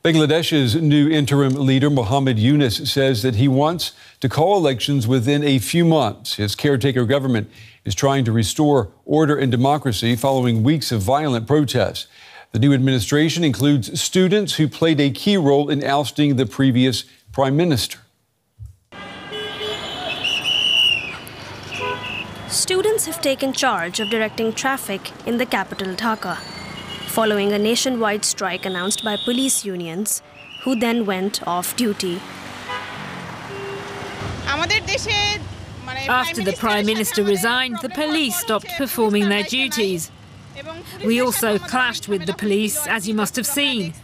Bangladesh's new interim leader, Muhammad Yunus, says that he wants to call elections within a few months. His caretaker government is trying to restore order and democracy following weeks of violent protests. The new administration includes students who played a key role in ousting the previous prime minister. Students have taken charge of directing traffic in the capital, Dhaka, following a nationwide strike announced by police unions, who then went off duty. After the Prime Minister resigned, the police stopped performing their duties. We also clashed with the police, as you must have seen.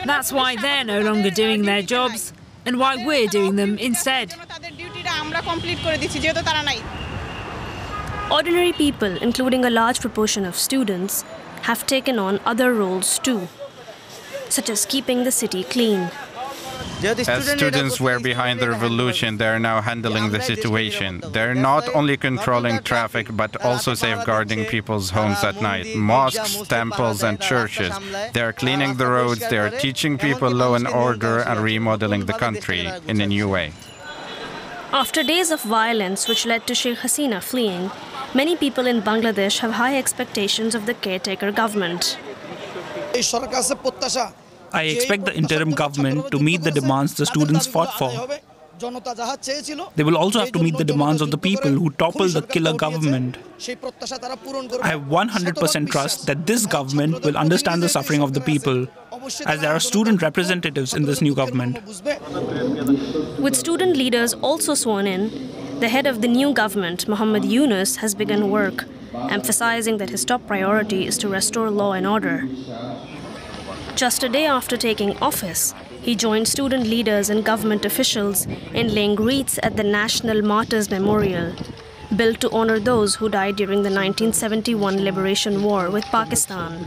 That's why they're no longer doing their jobs and why we're doing them instead. Ordinary people, including a large proportion of students, have taken on other roles too, such as keeping the city clean. As students were behind the revolution, they are now handling the situation. They're not only controlling traffic, but also safeguarding people's homes at night, mosques, temples and churches. They're cleaning the roads, they're teaching people law and order and remodeling the country in a new way. After days of violence which led to Sheikh Hasina fleeing, many people in Bangladesh have high expectations of the caretaker government. I expect the interim government to meet the demands the students fought for. They will also have to meet the demands of the people who toppled the killer government. I have 100% trust that this government will understand the suffering of the people, as there are student representatives in this new government. With student leaders also sworn in, the head of the new government, Muhammad Yunus, has begun work, emphasizing that his top priority is to restore law and order. Just a day after taking office, he joined student leaders and government officials in laying wreaths at the National Martyrs Memorial, built to honor those who died during the 1971 Liberation War with Pakistan.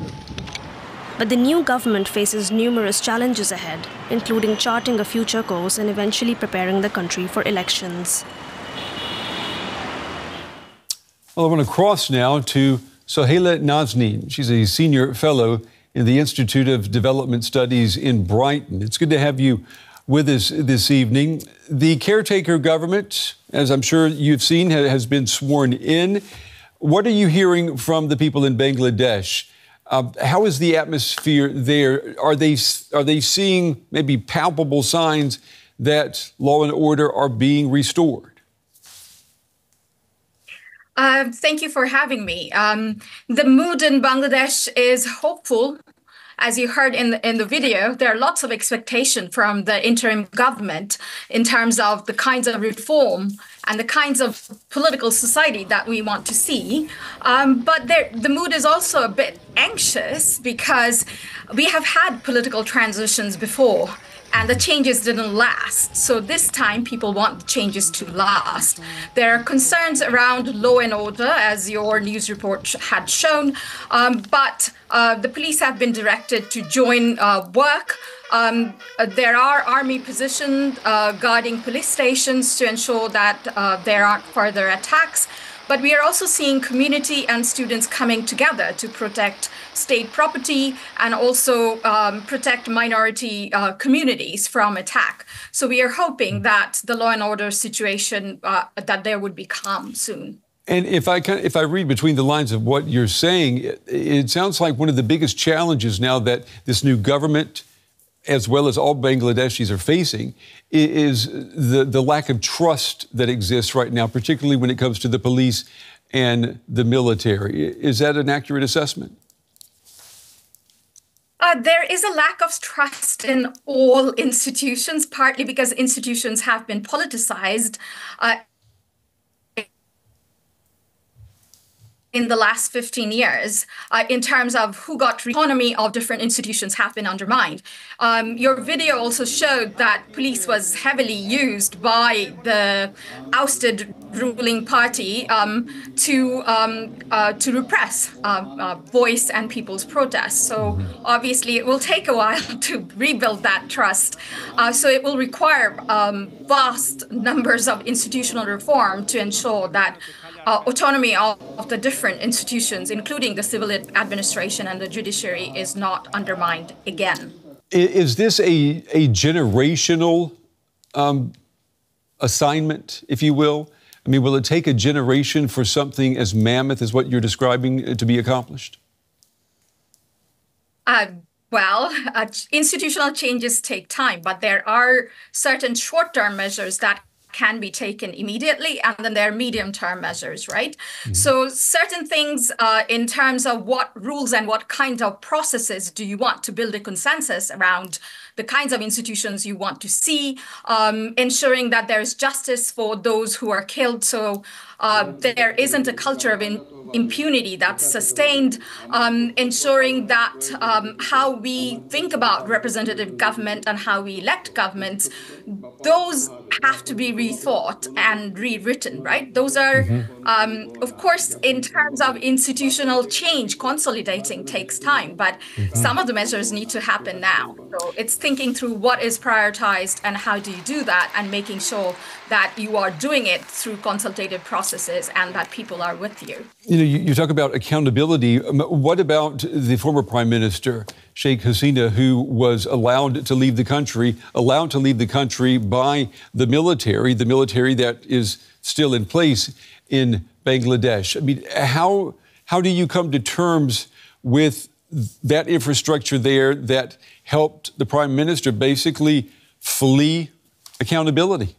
But the new government faces numerous challenges ahead, including charting a future course and eventually preparing the country for elections. Well, I want to cross now to Sohaila Nazneen. She's a senior fellow in the Institute of Development Studies in Brighton. It's good to have you with us this evening. The caretaker government, as I'm sure you've seen, has been sworn in. What are you hearing from the people in Bangladesh? How is the atmosphere there? Are they seeing maybe palpable signs that law and order are being restored? Thank you for having me. The mood in Bangladesh is hopeful. As you heard in the video, there are lots of expectation from the interim government in terms of the kinds of reform and the kinds of political society that we want to see. But the mood is also a bit anxious because we have had political transitions before, and the changes didn't last. So this time, people want the changes to last. There are concerns around law and order, as your news report had shown, but the police have been directed to join work. There are army positions guarding police stations to ensure that there aren't further attacks. But we are also seeing community and students coming together to protect state property and also protect minority communities from attack. So we are hoping that the law and order situation, that there would be calm soon. And if I read between the lines of what you're saying, it sounds like one of the biggest challenges now that this new government, as well as all Bangladeshis, are facing is the lack of trust that exists right now, particularly when it comes to the police and the military. Is that an accurate assessment? There is a lack of trust in all institutions, partly because institutions have been politicized in the last 15 years, in terms of who got autonomy of different institutions have been undermined. Your video also showed that police was heavily used by the ousted ruling party to repress voice and people's protests. So obviously it will take a while to rebuild that trust. So it will require vast numbers of institutional reform to ensure that autonomy of the different institutions, including the civil administration and the judiciary, is not undermined again. Is this a generational assignment, if you will? I mean, will it take a generation for something as mammoth as what you're describing to be accomplished? Well, institutional changes take time, but there are certain short-term measures that can be taken immediately, and then there are medium-term measures, right? Mm-hmm. So certain things in terms of what rules and what kinds of processes do you want to build a consensus around the kinds of institutions you want to see, ensuring that there's justice for those who are killed. So there isn't a culture of impunity that's sustained, ensuring that how we think about representative government and how we elect governments, those have to be rethought and rewritten, right? Those are, of course, in terms of institutional change, consolidating takes time, but some of the measures need to happen now. So it's thinking through what is prioritized and how do you do that, and making sure that you are doing it through consultative processes and that people are with you. You know, you talk about accountability. What about the former Prime Minister, Sheikh Hasina, who was allowed to leave the country by the military that is still in place in Bangladesh? I mean, how do you come to terms with that infrastructure there that helped the Prime Minister basically flee accountability?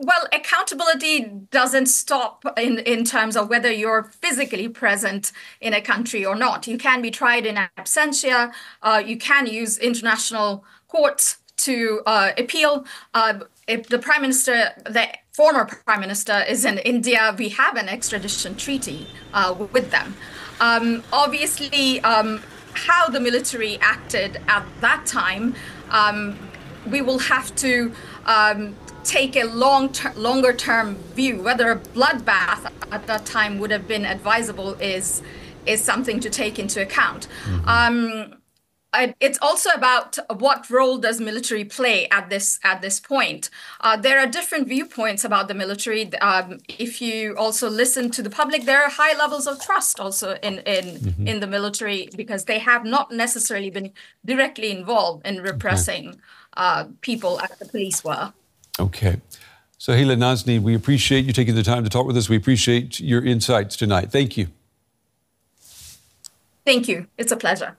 Well, accountability doesn't stop in terms of whether you're physically present in a country or not. You can be tried in absentia. You can use international courts to appeal. If the Prime Minister, the former Prime Minister, is in India, we have an extradition treaty with them. Obviously, how the military acted at that time, we will have to take a longer-term view. Whether a bloodbath at that time would have been advisable is something to take into account. It's also about what role does military play at this point. There are different viewpoints about the military. If you also listen to the public, there are high levels of trust also in the military, because they have not necessarily been directly involved in repressing people as the police were. Okay. Sohaila Nazneen, we appreciate you taking the time to talk with us. We appreciate your insights tonight. Thank you. Thank you. It's a pleasure.